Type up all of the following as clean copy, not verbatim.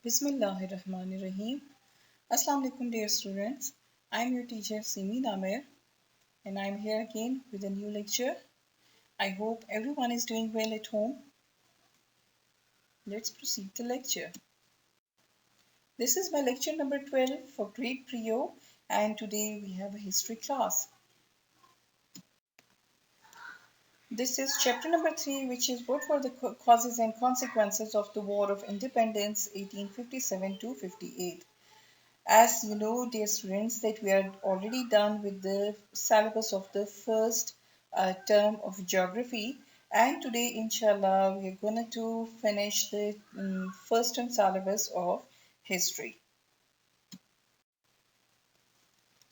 Bismillahirrahmanirrahim. Assalamu alaikum dear students. I am your teacher Simi Namer and I am here again with a new lecture. I hope everyone is doing well at home. Let's proceed the lecture. This is my lecture number 12 for grade Prio and today we have a history class. This is chapter number 3, which is what were the causes and consequences of the War of Independence 1857 to 58. As you know, dear students, that we are already done with the syllabus of the first term of geography, and today, inshallah, we are going to finish the first term syllabus of history.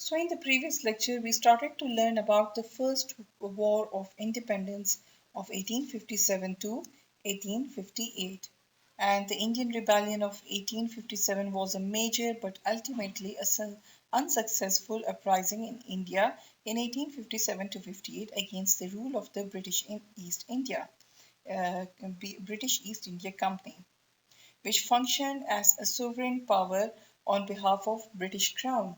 So, in the previous lecture, we started to learn about the first war of independence of 1857 to 1858. And the Indian Rebellion of 1857 was a major but ultimately unsuccessful uprising in India in 1857 to 58 against the rule of the British East India, British East India Company, which functioned as a sovereign power on behalf of British Crown.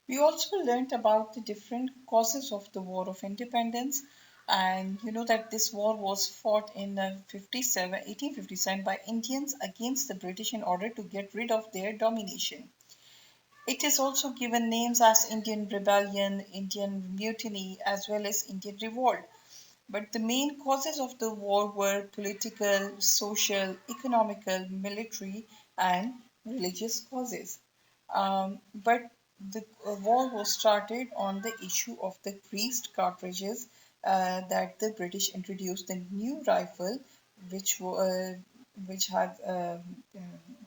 We also learned about the different causes of the War of Independence, and you know that this war was fought in 1857 by Indians against the British in order to get rid of their domination. It is also given names as Indian Rebellion, Indian Mutiny, as well as Indian Revolt. But the main causes of the war were political, social, economical, military, and religious causes. But the war was started on the issue of the greased cartridges that the British introduced the new rifle, which had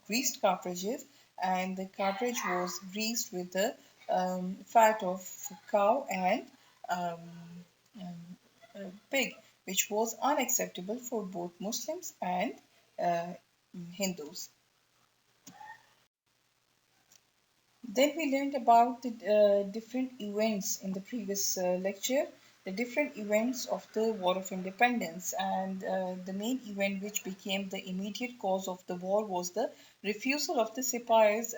greased cartridges, and the cartridge was greased with the fat of cow and um, pig, which was unacceptable for both Muslims and uh, Hindus. Then we learned about the different events in the previous lecture, the different events of the War of Independence, and the main event which became the immediate cause of the war was the refusal of the sepoys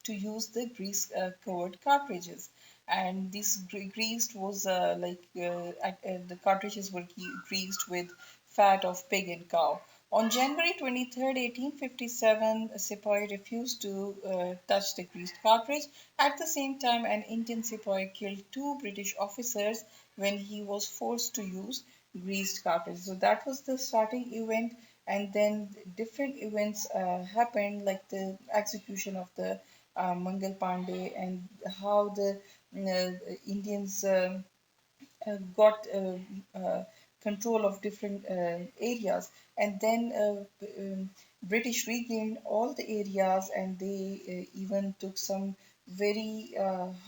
to use the grease-covered cartridges. And this greased was the cartridges were greased with fat of pig and cow. On January 23rd, 1857, a sepoy refused to touch the greased cartridge. At the same time, an Indian sepoy killed two British officers when he was forced to use greased cartridge. So that was the starting event, and then different events happened, like the execution of the Mangal Pandey and how the Indians got control of different areas, and then British regained all the areas, and they even took some very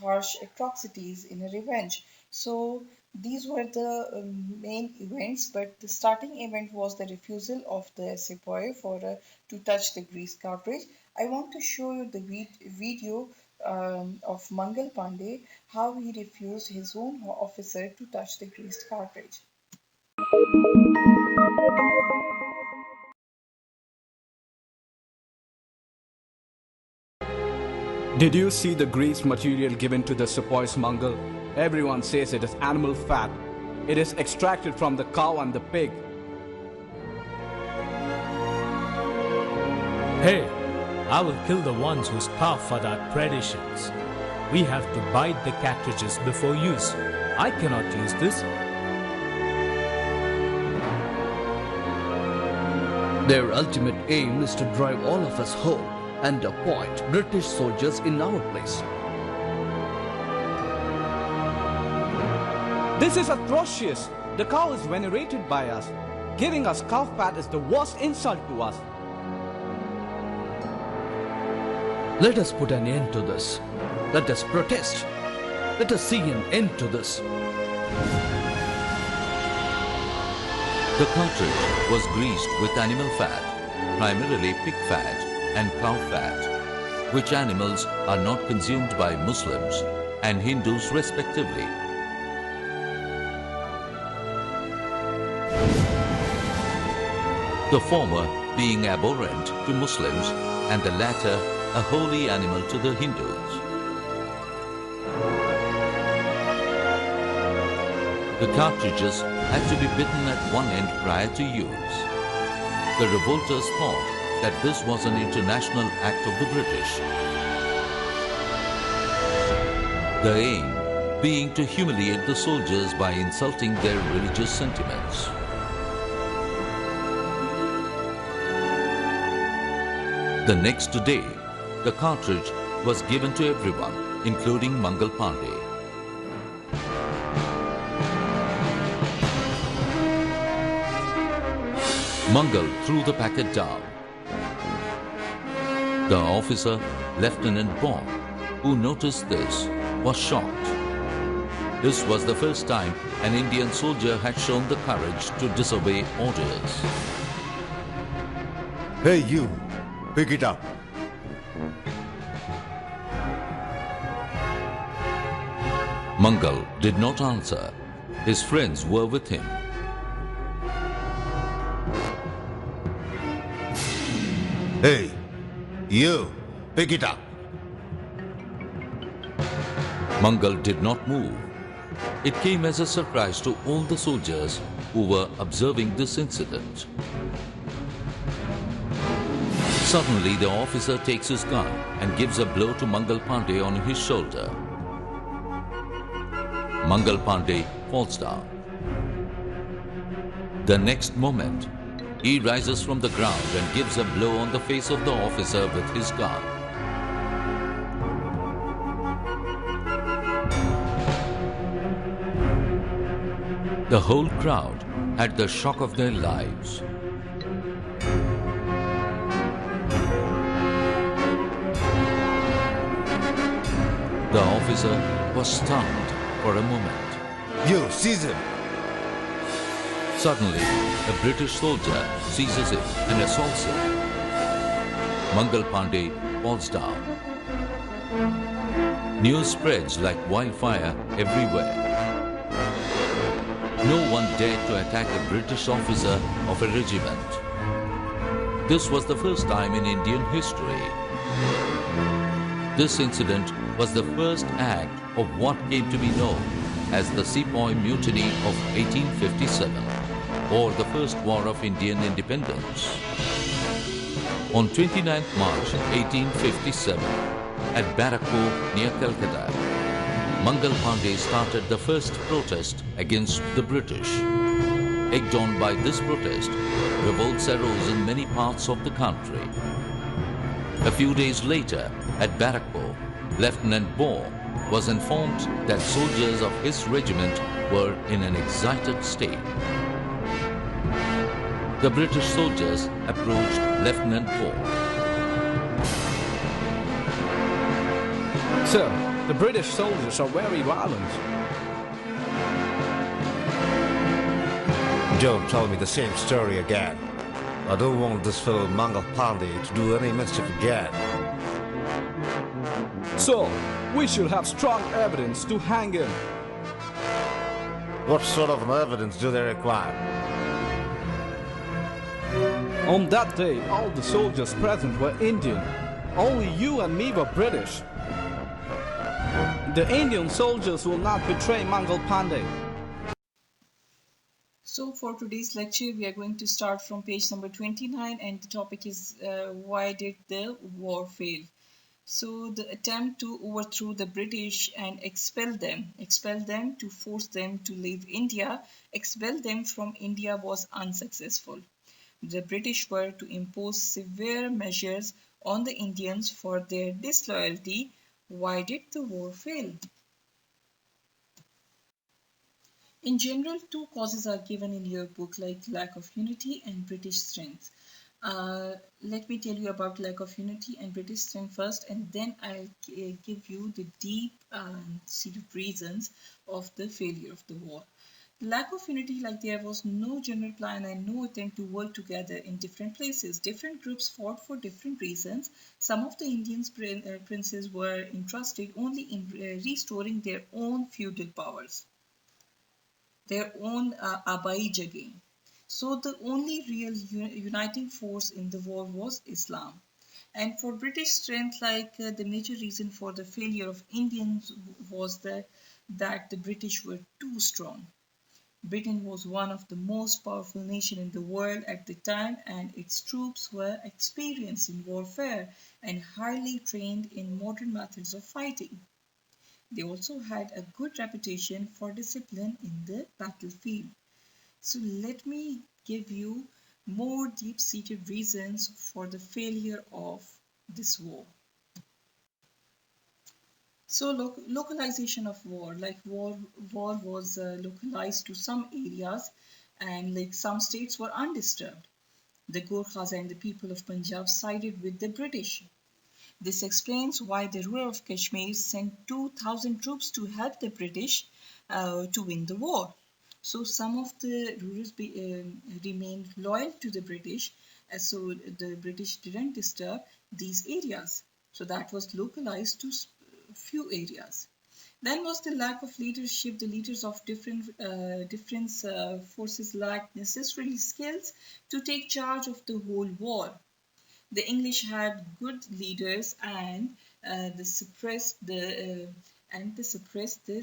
harsh atrocities in a revenge. So these were the main events, but the starting event was the refusal of the sepoy for to touch the grease cartridge. I want to show you the video of Mangal Pandey, how he refused his own officer to touch the greased cartridge. Did you see the grease material given to the sepoys Mangal? Everyone says it is animal fat. It is extracted from the cow and the pig. Hey, I will kill the ones who starve for our traditions. We have to bite the cartridges before use. I cannot use this. Their ultimate aim is to drive all of us home and appoint British soldiers in our place. This is atrocious. The cow is venerated by us. Giving us cow fat is the worst insult to us. Let us put an end to this. Let us protest. Let us see an end to this. The cartridge was greased with animal fat, primarily pig fat and cow fat, which animals are not consumed by Muslims and Hindus respectively. The former being abhorrent to Muslims and the latter a holy animal to the Hindus. The cartridges had to be bitten at one end prior to use. The revolters thought that this was an international act of the British. The aim being to humiliate the soldiers by insulting their religious sentiments. The next day, the cartridge was given to everyone, including Mangal Pandey. Mangal threw the packet down. The officer, Lieutenant Bond, who noticed this, was shocked. This was the first time an Indian soldier had shown the courage to disobey orders. Hey, you! Pick it up. Mangal did not answer. His friends were with him. Hey, you! Pick it up. Mangal did not move. It came as a surprise to all the soldiers who were observing this incident. Suddenly, the officer takes his gun and gives a blow to Mangal Pandey on his shoulder. Mangal Pandey falls down. The next moment, he rises from the ground and gives a blow on the face of the officer with his gun. The whole crowd had the shock of their lives. The officer was stunned for a moment. You, seize him! Suddenly, a British soldier seizes him and assaults him. Mangal Pandey falls down. News spreads like wildfire everywhere. No one dared to attack a British officer of a regiment. This was the first time in Indian history. This incident was the first act of what came to be known as the Sepoy Mutiny of 1857, or the First War of Indian Independence. On 29th March 1857, at Barakpur near Calcutta, Mangal Pandey started the first protest against the British. Egged on by this protest, revolts arose in many parts of the country. A few days later, at Barakpur, Lieutenant Bore was informed that soldiers of his regiment were in an excited state. The British soldiers approached Lieutenant Bore. Sir, the British soldiers are very violent. Don't tell me the same story again. I don't want this fellow Mangal Pandey to do any mischief again. So, we should have strong evidence to hang him. What sort of evidence do they require? On that day, all the soldiers present were Indian. Only you and me were British. The Indian soldiers will not betray Mangal Pandey. So for today's lecture, we are going to start from page number 29, and the topic is why did the war fail? So the attempt to overthrow the British and expel them to force them to leave India, expel them from India was unsuccessful. The British were to impose severe measures on the Indians for their disloyalty. Why did the war fail? In general, two causes are given in your book, like lack of unity and British strength. Let me tell you about lack of unity and British strength first, and then I'll give you the deep set of reasons of the failure of the war. Lack of unity, like there was no general plan and no attempt to work together in different places. Different groups fought for different reasons. Some of the Indian princes were interested only in restoring their own feudal powers, their own Abai Jagin. So the only real uniting force in the war was Islam. And for British strength, the major reason for the failure of Indians was that the British were too strong. Britain was one of the most powerful nations in the world at the time, and its troops were experienced in warfare and highly trained in modern methods of fighting. They also had a good reputation for discipline in the battlefield. So let me give you more deep-seated reasons for the failure of this war. So localization of war, war was localized to some areas, and like some states were undisturbed. The Gorkhas and the people of Punjab sided with the British. This explains why the ruler of Kashmir sent 2,000 troops to help the British to win the war. So some of the rulers remained loyal to the British, so the British didn't disturb these areas. So that was localized to few areas. Then was the lack of leadership. The leaders of different forces lacked necessarily skills to take charge of the whole war. The English had good leaders, and they suppressed the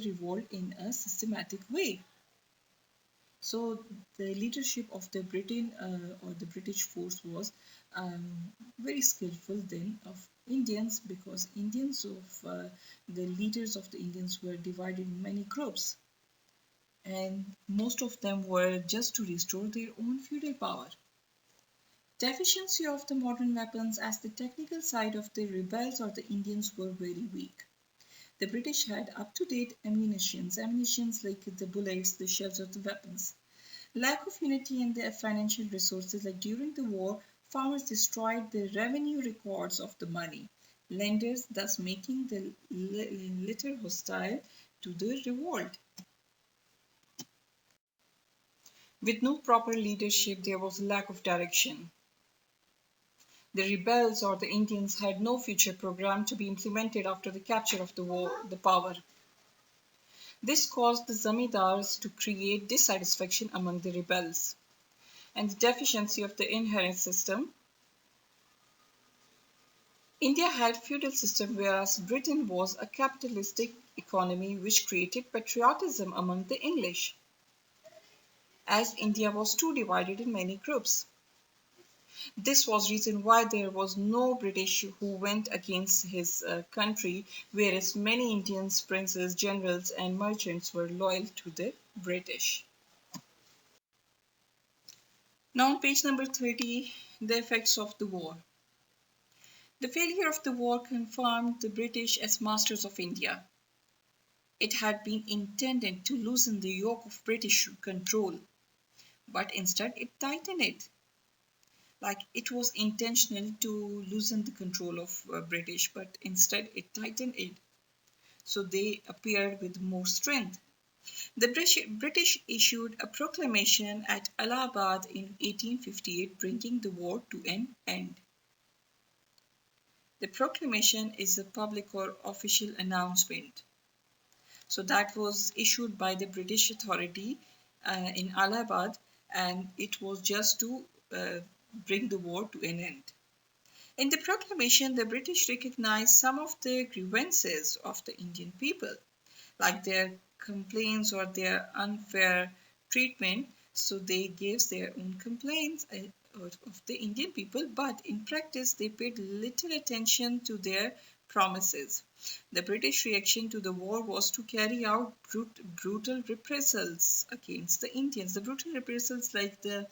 revolt in a systematic way. So the leadership of the Britain or the British force was very skillful then of Indians, because the leaders of the Indians were divided in many groups, and most of them were just to restore their own feudal power. Deficiency of the modern weapons, as the technical side of the rebels or the Indians were very weak. The British had up-to-date ammunitions like the bullets, the shells, or the weapons. Lack of unity in their financial resources, like during the war, farmers destroyed the revenue records of the money lenders, thus making the latter hostile to the revolt. With no proper leadership, there was a lack of direction. The rebels or the Indians had no future program to be implemented after the capture of the power. This caused the zamindars to create dissatisfaction among the rebels, and the deficiency of the inherent system. India had feudal system, whereas Britain was a capitalistic economy, which created patriotism among the English, as India was too divided in many groups. This was reason why there was no British who went against his country, whereas many Indians, princes, generals, and merchants were loyal to the British. Now on page number 30, the effects of the war. The failure of the war confirmed the British as masters of India. It had been intended to loosen the yoke of British control, but instead it tightened it. Like it was intentional to loosen the control of British, but instead it tightened it. So they appeared with more strength. The British issued a proclamation at Allahabad in 1858, bringing the war to an end. The proclamation is a public or official announcement. So that was issued by the British authority in Allahabad, and it was just to bring the war to an end. In the proclamation, the British recognized some of the grievances of the Indian people, like their complaints or their unfair treatment. So they gave their own complaints of the Indian people, but in practice they paid little attention to their promises. The British reaction to the war was to carry out brutal reprisals against the Indians. The brutal reprisals like the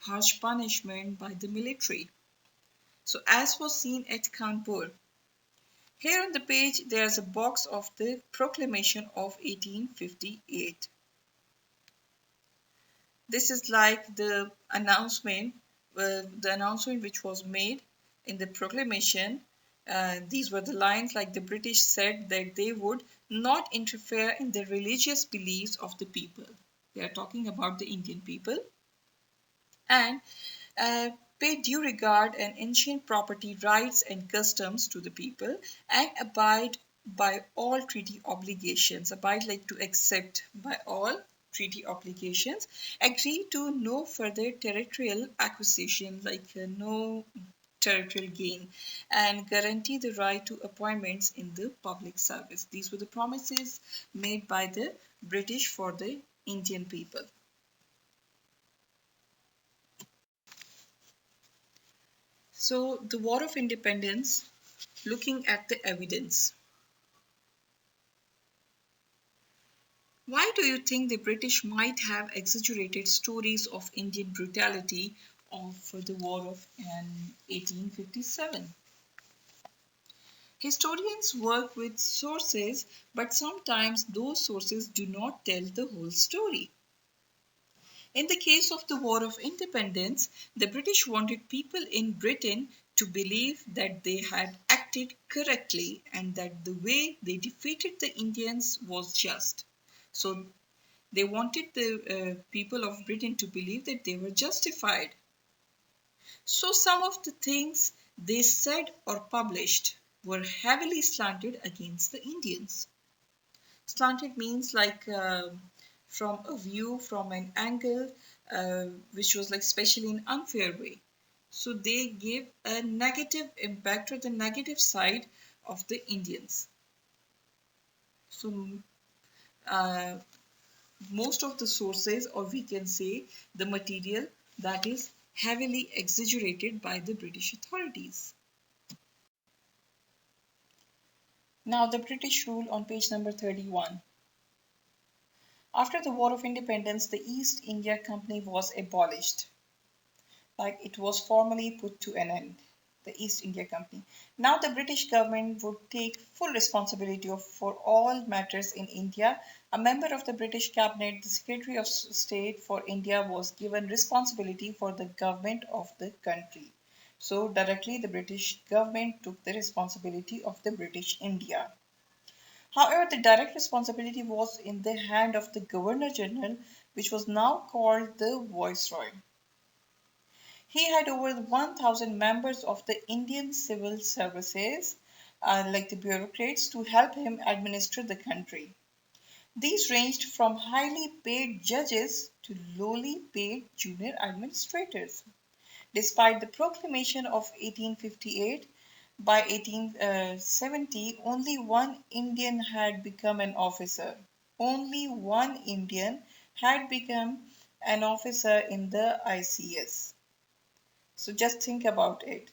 harsh punishment by the military. So as was seen at Kanpur. Here on the page there is a box of the proclamation of 1858. This is like the announcement which was made in the proclamation. These were the lines, like the British said that they would not interfere in the religious beliefs of the people. They are talking about the Indian people. And pay due regard and ancient property rights and customs to the people, and abide by all treaty obligations, abide like to accept by all treaty obligations, agree to no further territorial acquisition, like no territorial gain, and guarantee the right to appointments in the public service. These were the promises made by the British for the Indian people. So, the War of Independence, looking at the evidence. Why do you think the British might have exaggerated stories of Indian brutality of the War of 1857? Historians work with sources, but sometimes those sources do not tell the whole story. In the case of the War of Independence, the British wanted people in Britain to believe that they had acted correctly and that the way they defeated the Indians was just. So they wanted the people of Britain to believe that they were justified. So some of the things they said or published were heavily slanted against the Indians. Slanted means like from a view, from an angle, which was like especially in unfair way. So they gave a negative impact or the negative side of the Indians. So uh, most of the sources, or we can say the material, that is heavily exaggerated by the British authorities. Now, the British rule on page number 31. After the War of Independence, the East India Company was abolished, like it was formally put to an end, the East India Company. Now, the British government would take full responsibility for all matters in India. A member of the British cabinet, the Secretary of State for India, was given responsibility for the government of the country. So, directly, the British government took the responsibility of the British India. However, the direct responsibility was in the hand of the Governor General, which was now called the Viceroy. He had over 1,000 members of the Indian civil services, like the bureaucrats, to help him administer the country. These ranged from highly paid judges to lowly paid junior administrators. Despite the proclamation of 1858, by 1870, only one Indian had become an officer. Only one Indian had become an officer in the ICS. So just think about it.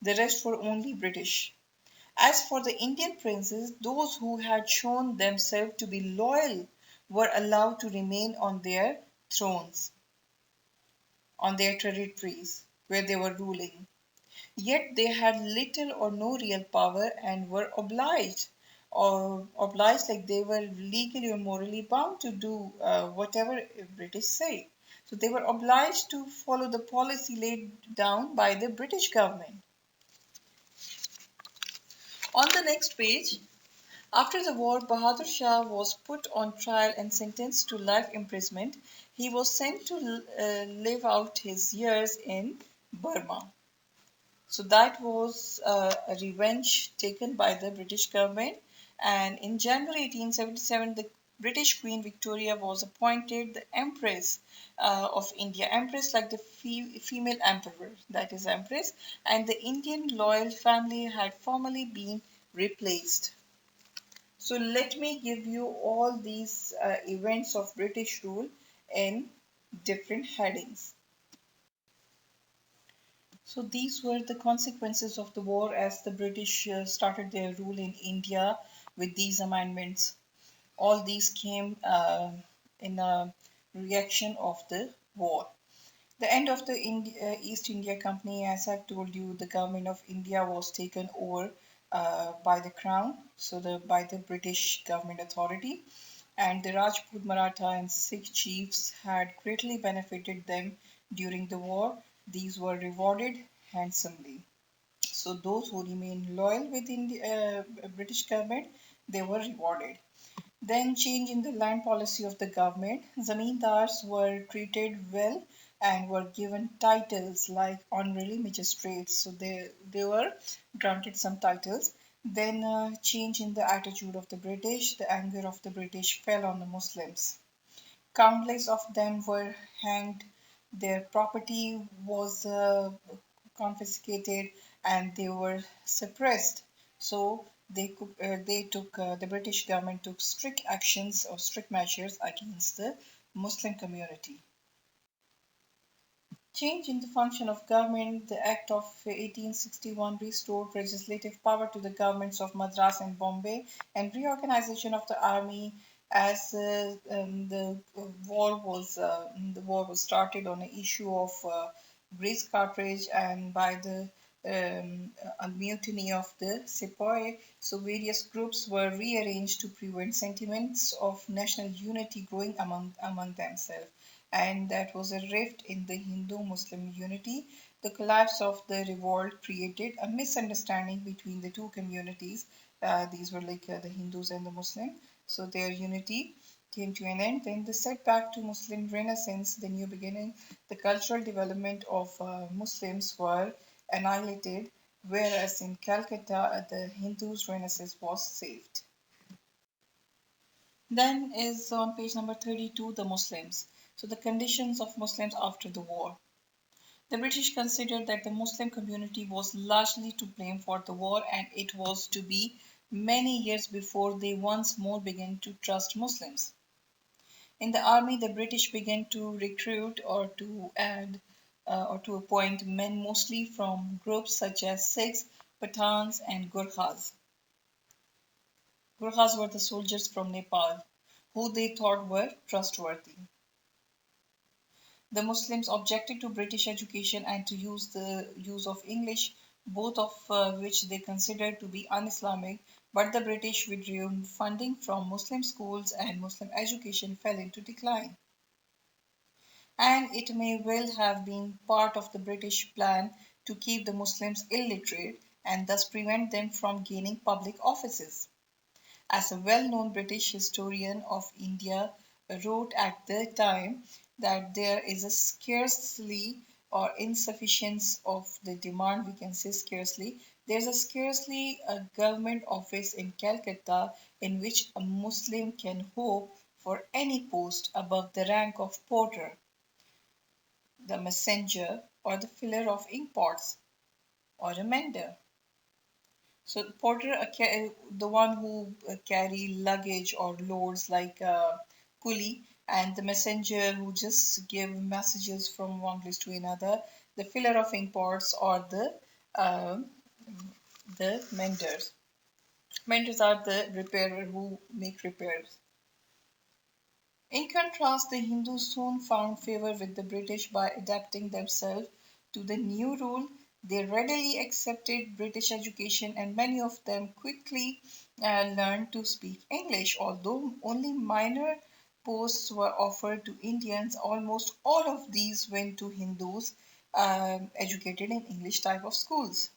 The rest were only British. As for the Indian princes, those who had shown themselves to be loyal were allowed to remain on their thrones, on their territories where they were ruling. Yet they had little or no real power and were obliged, or obliged like they were legally or morally bound to do whatever British say. So they were obliged to follow the policy laid down by the British government. On the next page, after the war, Bahadur Shah was put on trial and sentenced to life imprisonment. He was sent to live out his years in Burma. So that was a revenge taken by the British government. And in January 1877, the British Queen Victoria was appointed the Empress of India. Empress, like the female emperor, that is Empress. And the Indian royal family had formally been replaced. So let me give you all these events of British rule in different headings. So these were the consequences of the war as the British started their rule in India with these amendments. All these came in a reaction of the war. The end of the East India Company, as I've told you, the government of India was taken over by the crown, so by the British government authority, and the Rajput, Maratha, and Sikh chiefs had greatly benefited them during the war. These were rewarded handsomely. So those who remained loyal within the British government, they were rewarded. Then change in the land policy of the government. Zamindars were treated well and were given titles like honorary magistrates. So they were granted some titles. Then a change in the attitude of the British. The anger of the British fell on the Muslims. Countless of them were hanged. Their property was confiscated and they were suppressed. So the British government took strict actions or strict measures against the Muslim community. Change in the function of government. The Act of 1861 restored legislative power to the governments of Madras and Bombay, and reorganization of the army as the war was started on the issue of grease cartridge and by the mutiny of the sepoy. So various groups were rearranged to prevent sentiments of national unity growing among themselves, and that was a rift in the Hindu-Muslim unity. The collapse of the revolt created a misunderstanding between the two communities. These were like the Hindus and the Muslim. So their unity came to an end. Then the setback to Muslim renaissance, the new beginning, the cultural development of Muslims were annihilated, whereas in Calcutta, the Hindus' renaissance was saved. Then is on page number 32, the Muslims. So the conditions of Muslims after the war. The British considered that the Muslim community was largely to blame for the war, and it was to be many years before they once more began to trust Muslims. In the army, the British began to recruit or to appoint men mostly from groups such as Sikhs, Pathans, and Gurkhas. Gurkhas were the soldiers from Nepal who they thought were trustworthy. The Muslims objected to British education and to use the use of English, both of which they considered to be un-Islamic, but the British withdrew funding from Muslim schools and Muslim education fell into decline. And it may well have been part of the British plan to keep the Muslims illiterate and thus prevent them from gaining public offices. As a well known British historian of India wrote at the time, that there is a scarcely or insufficiency of the demand, we can say scarcely. There's a scarcely a government office in Calcutta in which a Muslim can hope for any post above the rank of porter, the messenger, or the filler of ink pots, or a mender. So porter, the one who carry luggage or loads like a coolie, and the messenger who just give messages from one place to another. The filler of imports or um the menders. Menders are the repairer who make repairs. In contrast, the Hindus soon found favor with the British by adapting themselves to the new rule. They readily accepted British education and many of them quickly learned to speak English. Although only minor posts were offered to Indians, almost all of these went to Hindus educated in English type of schools.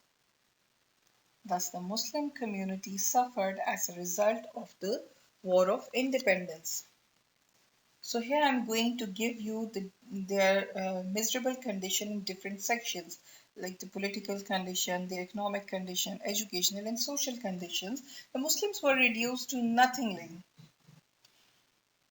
Thus, the Muslim community suffered as a result of the War of Independence. So here I'm going to give you their miserable condition in different sections, like the political condition, the economic condition, educational and social conditions. The Muslims were reduced to nothing.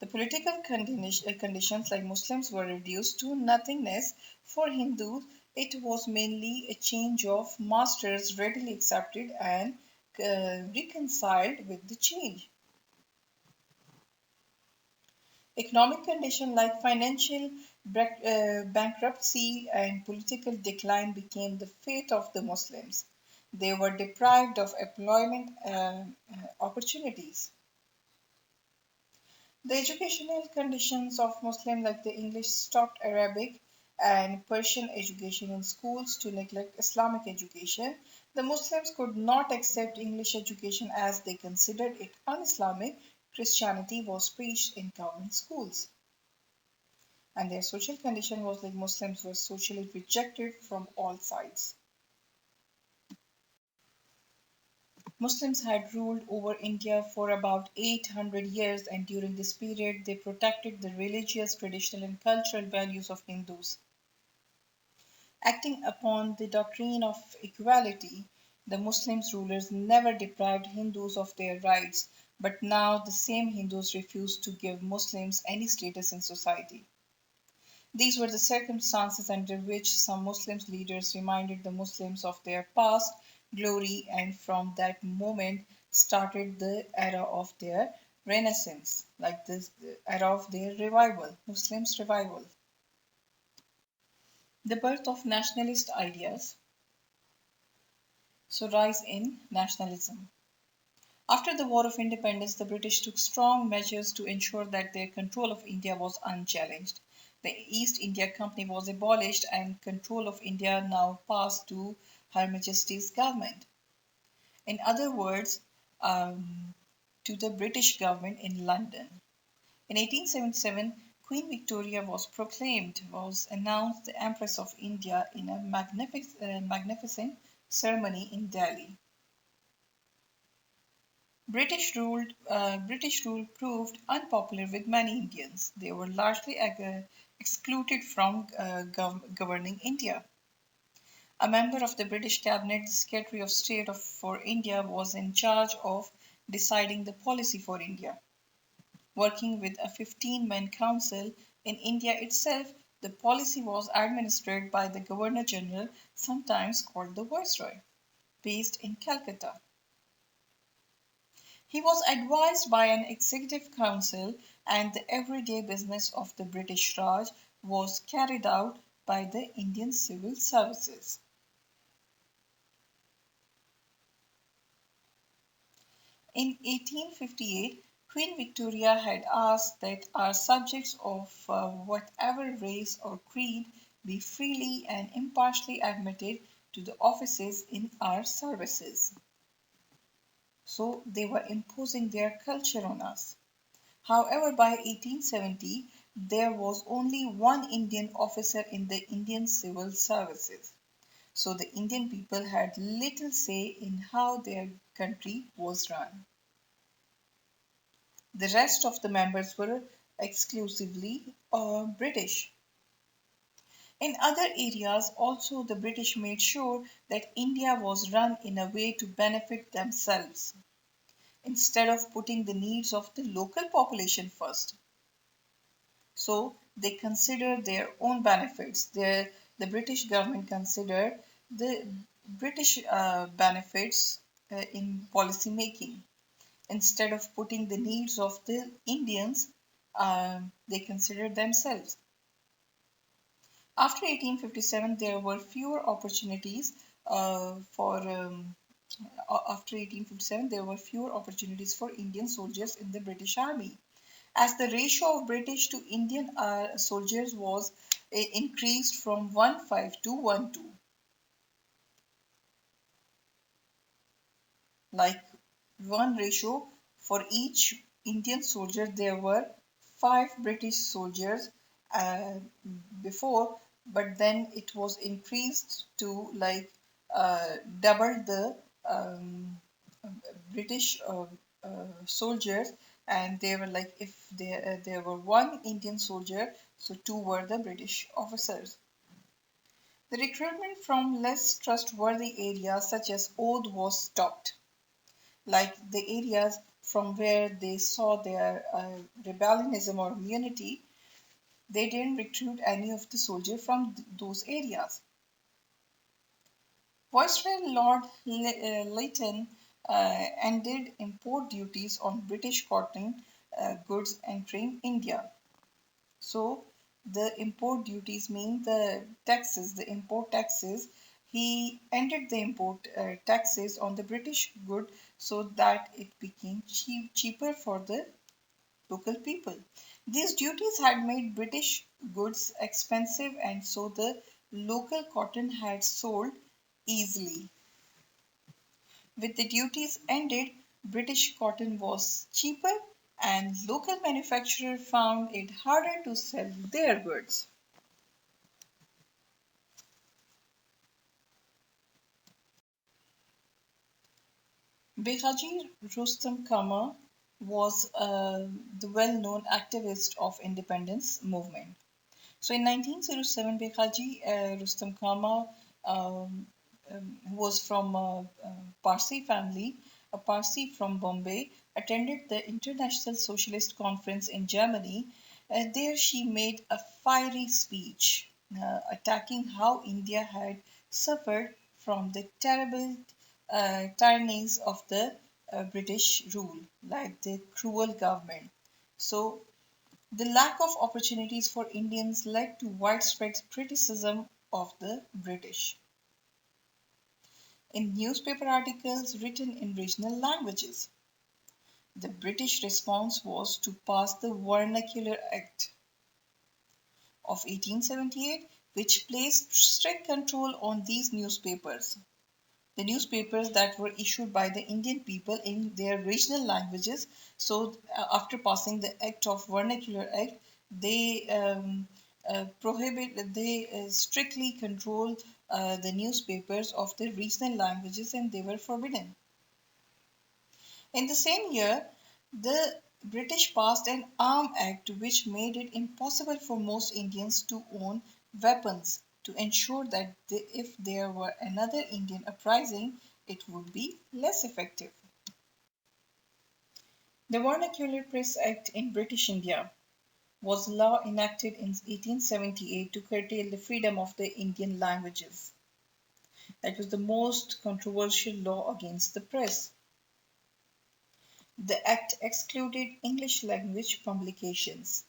The political conditions, like Muslims were reduced to nothingness. For Hindus, it was mainly a change of masters readily accepted and reconciled with the change. Economic conditions like financial bankruptcy and political decline became the fate of the Muslims. They were deprived of employment opportunities. The educational conditions of Muslims, like the English, stopped Arabic and Persian education in schools to neglect Islamic education. The Muslims could not accept English education as they considered it un-Islamic. Christianity was preached in government schools, and their social condition was like Muslims were socially rejected from all sides. Muslims had ruled over India for about 800 years, and during this period, they protected the religious, traditional, and cultural values of Hindus. Acting upon the doctrine of equality, The Muslims rulers never deprived Hindus of their rights, but now the same Hindus refuse to give Muslims any status in society. These were the circumstances under which some Muslim leaders reminded the Muslims of their past glory, and from that moment started the era of their renaissance, like this the era of their revival, Muslims' revival. The birth of nationalist ideas, so rise in nationalism. After the War of Independence, the British took strong measures to ensure that their control of India was unchallenged. The East India Company was abolished and control of India now passed to Her Majesty's government. In other words, um, to the British government in London. In 1877, Queen Victoria was announced the Empress of India in a magnificent ceremony in Delhi. British rule proved unpopular with many Indians. They were largely excluded from governing India. A member of the British cabinet, the Secretary of State for India, was in charge of deciding the policy for India. Working with a 15-man council in India itself, the policy was administered by the Governor General, sometimes called the Viceroy, based in Calcutta. He was advised by an executive council, and the everyday business of the British Raj was carried out by the Indian civil services. In 1858, Queen Victoria had asked that our subjects of whatever race or creed be freely and impartially admitted to the offices in our services. So they were imposing their culture on us. However, by 1870, there was only one Indian officer in the Indian civil services. So the Indian people had little say in how their country was run. The rest of the members were exclusively British. In other areas also the British made sure that India was run in a way to benefit themselves instead of putting the needs of the local population first. So they considered their own benefits. The British government considered the British benefits in policy making. Instead of putting the needs of the Indians, they considered themselves. After 1857, there were fewer opportunities for after 1857 there were fewer opportunities for Indian soldiers in the British Army, as the ratio of British to Indian soldiers was increased from 1:5 to 1:2. Like one ratio for each Indian soldier, there were five British soldiers uh, before, but then it was increased to like double the British soldiers, and they were like if there were one Indian soldier, so two were the British officers. The recruitment from less trustworthy areas such as Oudh was stopped, like the areas from where they saw their rebellionism or unity, they didn't recruit any of the soldiers from those areas. Viceroy Lord Lytton ended import duties on British cotton goods entering India. So the import duties mean the taxes, the import taxes. He ended the import taxes on the British good so that it became cheaper for the local people. These duties had made British goods expensive, and so the local cotton had sold easily. With the duties ended, British cotton was cheaper, and local manufacturers found it harder to sell their goods. Bekhaji Rustam Kama was the well-known activist of independence movement. So in 1907, Bekhaji Rustam Kama who was from a Parsi family, a Parsi from Bombay, attended the International Socialist Conference in Germany. There she made a fiery speech attacking how India had suffered from the terrible tyrannies of the British rule, like the cruel government. So, the lack of opportunities for Indians led to widespread criticism of the British in newspaper articles written in regional languages. The British response was to pass the Vernacular Act of 1878, which placed strict control on these newspapers. The newspapers that were issued by the Indian people in their regional languages. So, after passing the Act of Vernacular Act, they strictly controlled the newspapers of the regional languages, and they were forbidden. In the same year, the British passed an Arm Act which made it impossible for most Indians to own weapons to ensure that if there were another Indian uprising, it would be less effective. The Vernacular Press Act in British India was a law enacted in 1878 to curtail the freedom of the Indian languages. That was the most controversial law against the press. The act excluded English language publications.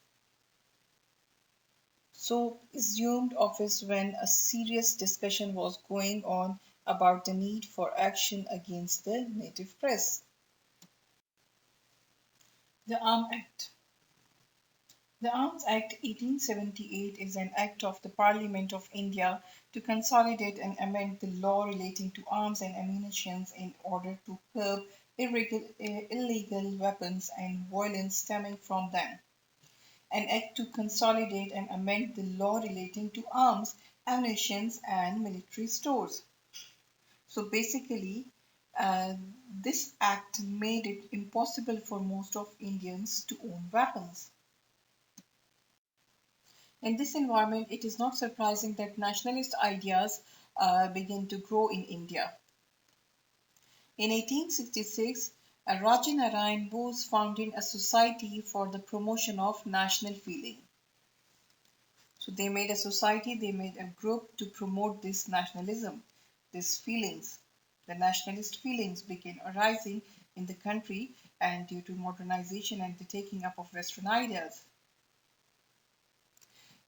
So assumed office when a serious discussion was going on about the need for action against the native press. The Arms Act. The Arms Act 1878 is an act of the Parliament of India to consolidate and amend the law relating to arms and ammunition in order to curb illegal weapons and violence stemming from them. An act to consolidate and amend the law relating to arms, ammunition, and military stores. So basically, uh, this act made it impossible for most of Indians to own weapons. In this environment, it is not surprising that nationalist ideas began to grow in India. In 1866, Raja Narayan Bose founded a society for the promotion of national feeling. So they made a society, they made a group to promote this nationalism, these feelings. The nationalist feelings began arising in the country and due to modernization and the taking up of Western ideas.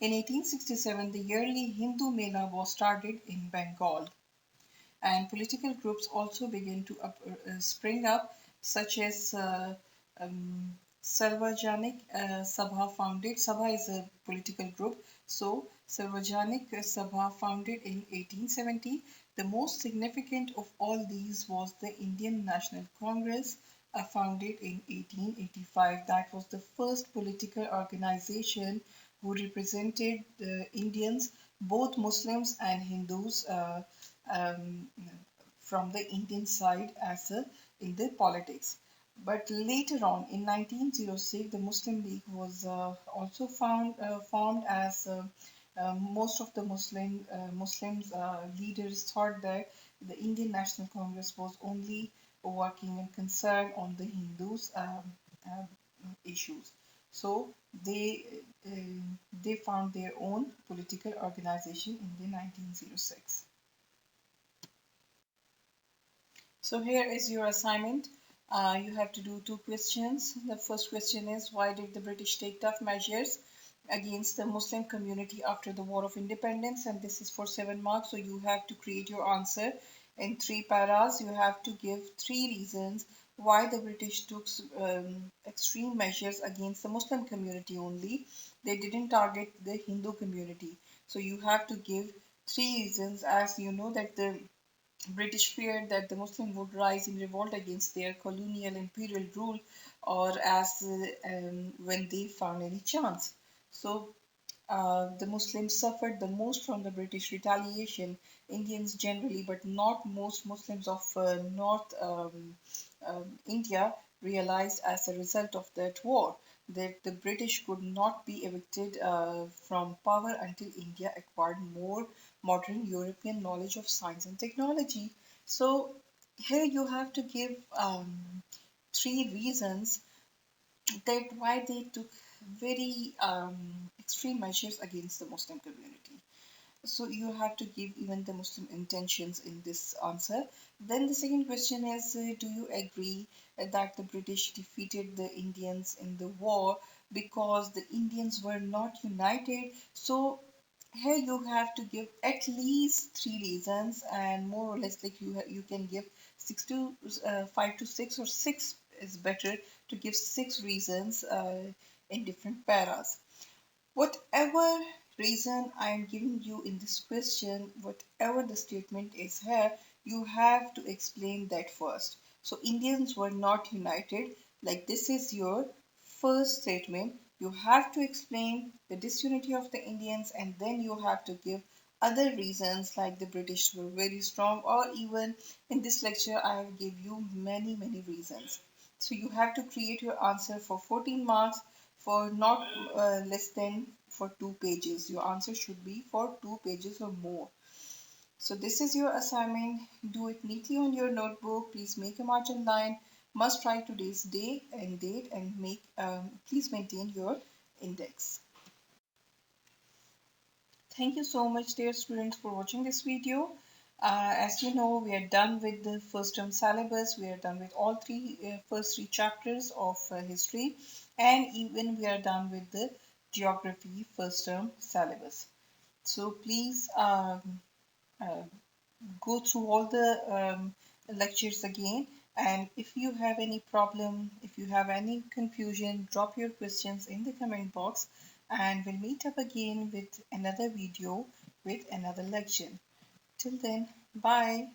In 1867, the yearly Hindu Mela was started in Bengal, and political groups also began to spring up, such as Sarvajanik Sabha founded. Sabha is a political group, so Sarvajanik Sabha founded in 1870. The most significant of all these was the Indian National Congress, founded in 1885. That was the first political organization who represented the Indians, both Muslims and Hindus, um, from the Indian side as a, in the politics. But later on, in 1906, the Muslim League was also formed as most of the Muslims leaders thought that the Indian National Congress was only working and concerned on the Hindus' issues. So they found their own political organization in the 1906. So here is your assignment. You have to do two questions. The first question is, why did the British take tough measures against the Muslim community after the War of Independence? And this is for 7 marks. So you have to create your answer in three paras. You have to give three reasons why the British took extreme measures against the Muslim community only. They didn't target the Hindu community. So you have to give three reasons, as you know that the British feared that the Muslim would rise in revolt against their colonial imperial rule, or as when they found any chance. So the Muslims suffered the most from the British retaliation. Indians generally, but not most Muslims of North India, realized as a result of that war. that the British could not be evicted from power until India acquired more modern European knowledge of science and technology. So here you have to give three reasons that why they took very extreme measures against the Muslim community. So you have to give even the Muslim intentions in this answer. Then the second question is, do you agree that the British defeated the Indians in the war because the Indians were not united? So here you have to give at least three reasons, and more or less like you can give 5 to 6, or six is better to give six reasons in different paras. Whatever reason I am giving you in this question, whatever the statement is here, you have to explain that first. So Indians were not united. Like this is your first statement. You have to explain the disunity of the Indians, and then you have to give other reasons like the British were very strong, or even in this lecture I have give you many reasons. So you have to create your answer for 14 marks for not less than for 2 pages. Your answer should be for 2 pages or more. So this is your assignment. Do it neatly on your notebook. Please make a margin line. Must write today's day and date, and make please maintain your index. Thank you so much, dear students, for watching this video. As you know, we are done with the first term syllabus. We are done with all first three chapters of history, and even we are done with the geography first term syllabus. So please uh, go through all the lectures again. And if you have any problem, if you have any confusion, drop your questions in the comment box, and we'll meet up again with another video with another lecture. Till then, bye.